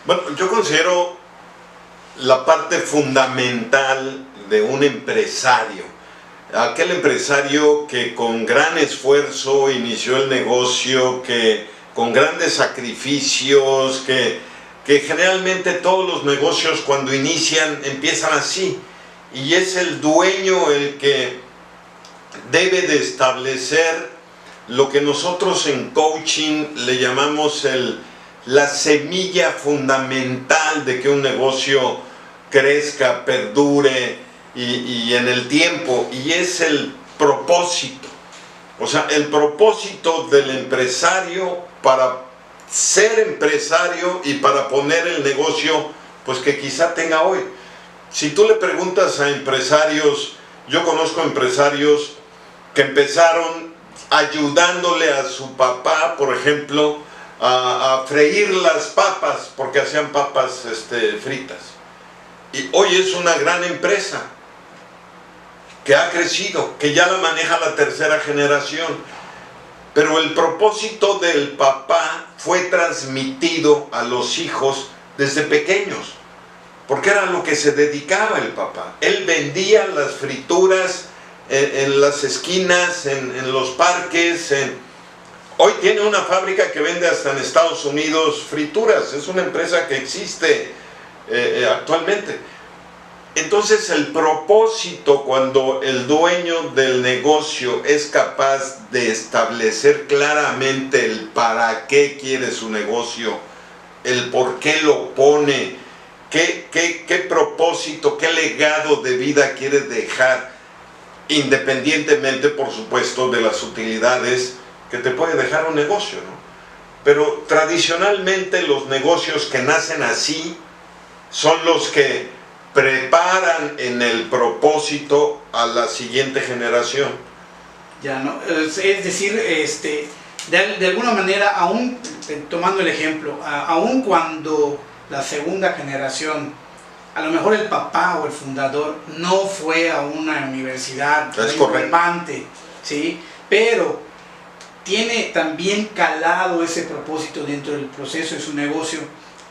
Bueno, yo considero la parte fundamental de un empresario, aquel empresario que con gran esfuerzo inició el negocio, que con grandes sacrificios, que generalmente todos los negocios cuando inician empiezan así, y es el dueño el que debe de establecer lo que nosotros en coaching le llamamos la semilla fundamental de que un negocio crezca, perdure y en el tiempo, y es el propósito. O sea, el propósito del empresario para ser empresario y para poner el negocio pues que quizá tenga hoy. Si tú le preguntas a empresarios, yo conozco empresarios que empezaron ayudándole a su papá, por ejemplo, a freír las papas, porque hacían papas fritas. Y hoy es una gran empresa que ha crecido, que ya la maneja la tercera generación. Pero el propósito del papá fue transmitido a los hijos desde pequeños, porque era lo que se dedicaba el papá. Él vendía las frituras en las esquinas, en los parques. Hoy tiene una fábrica que vende hasta en Estados Unidos frituras. Es una empresa que existe actualmente. Entonces el propósito, cuando el dueño del negocio es capaz de establecer claramente el para qué quiere su negocio, el por qué lo pone, qué propósito, qué legado de vida quiere dejar, independientemente, por supuesto, de las utilidades que te puede dejar un negocio, ¿no? Pero tradicionalmente los negocios que nacen así son los que preparan en el propósito a la siguiente generación. Ya, ¿no? Es decir, de alguna manera, aún tomando el ejemplo, aún cuando la segunda generación, a lo mejor el papá o el fundador no fue a una universidad relevante, ¿sí? Pero tiene también calado ese propósito dentro del proceso de su negocio,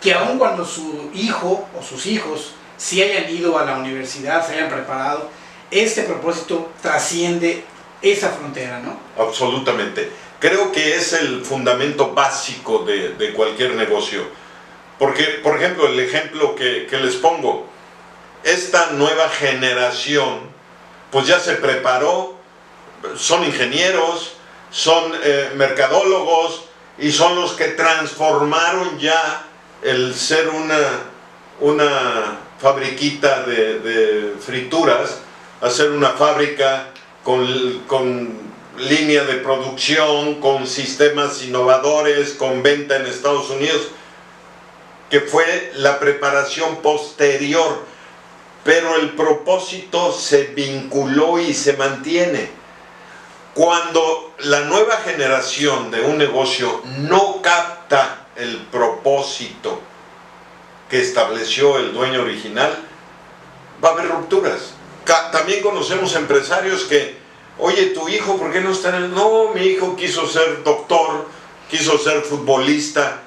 que aún cuando su hijo o sus hijos si hayan ido a la universidad, se hayan preparado, este propósito trasciende esa frontera, ¿no? Absolutamente. Creo que es el fundamento básico de cualquier negocio. Porque, por ejemplo, el ejemplo que les pongo, esta nueva generación, pues ya se preparó, son ingenieros, son mercadólogos, y son los que transformaron ya el ser una fabriquita de frituras, hacer una fábrica con línea de producción, con sistemas innovadores, con venta en Estados Unidos, que fue la preparación posterior, pero el propósito se vinculó y se mantiene. Cuando la nueva generación de un negocio no capta el propósito que estableció el dueño original, va a haber rupturas. También conocemos empresarios que, oye, tu hijo, ¿por qué no está en el...? No, mi hijo quiso ser doctor, quiso ser futbolista,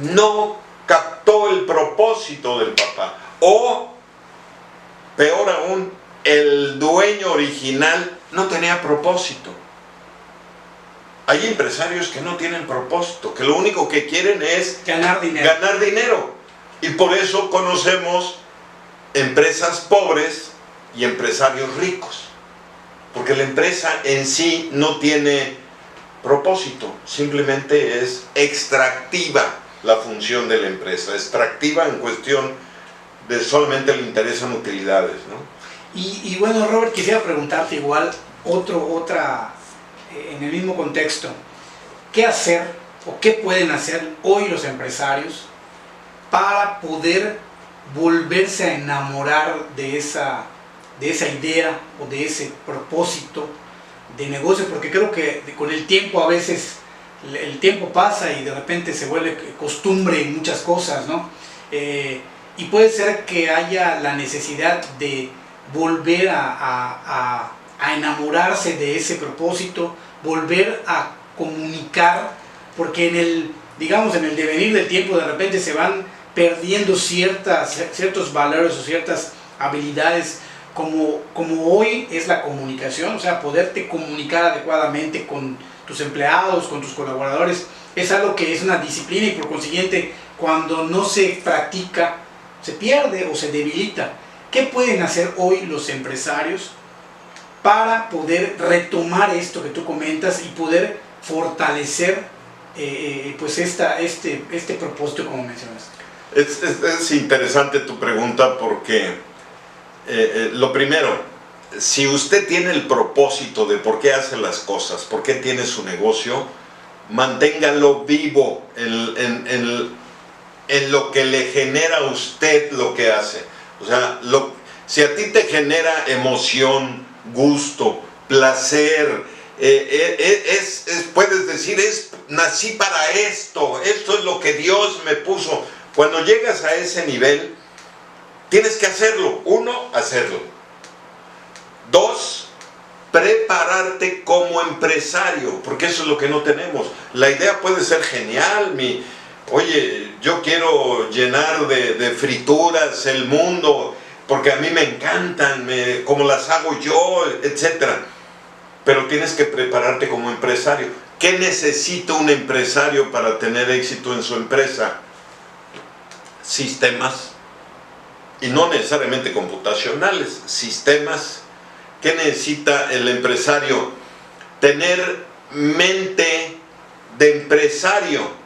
no captó el propósito del papá. O, peor aún, el dueño original no tenía propósito. Hay empresarios que no tienen propósito, que lo único que quieren es ganar dinero. Y por eso conocemos empresas pobres y empresarios ricos, porque la empresa en sí no tiene propósito, simplemente es extractiva la función de la empresa, extractiva en cuestión de solamente le interesan utilidades, ¿no? Y bueno, Robert, quisiera preguntarte igual en el mismo contexto, ¿qué hacer o qué pueden hacer hoy los empresarios para poder volverse a enamorar de esa idea o de ese propósito de negocio? Porque creo que con el tiempo a veces el tiempo pasa y de repente se vuelve costumbre en muchas cosas, ¿no? Y puede ser que haya la necesidad de volver a enamorarse de ese propósito, volver a comunicar, porque en el devenir del tiempo de repente se van perdiendo ciertos valores o ciertas habilidades como hoy es la comunicación, o sea, poderte comunicar adecuadamente con tus empleados, con tus colaboradores, es algo que es una disciplina y por consiguiente cuando no se practica se pierde o se debilita. ¿Qué pueden hacer hoy los empresarios para poder retomar esto que tú comentas y poder fortalecer pues este propósito como mencionas? Es interesante tu pregunta porque lo primero, si usted tiene el propósito de por qué hace las cosas, por qué tiene su negocio, manténgalo vivo en lo que le genera a usted lo que hace. O sea, si a ti te genera emoción, gusto, placer, puedes decir, nací para esto es lo que Dios me puso. Cuando llegas a ese nivel, tienes que hacerlo. 1, hacerlo. 2, prepararte como empresario, porque eso es lo que no tenemos. La idea puede ser genial, oye, yo quiero llenar de frituras el mundo, porque a mí me encantan, como las hago yo, etc. Pero tienes que prepararte como empresario. ¿Qué necesita un empresario para tener éxito en su empresa? Sistemas, y no necesariamente computacionales, sistemas. ¿Qué necesita el empresario? Tener mente de empresario.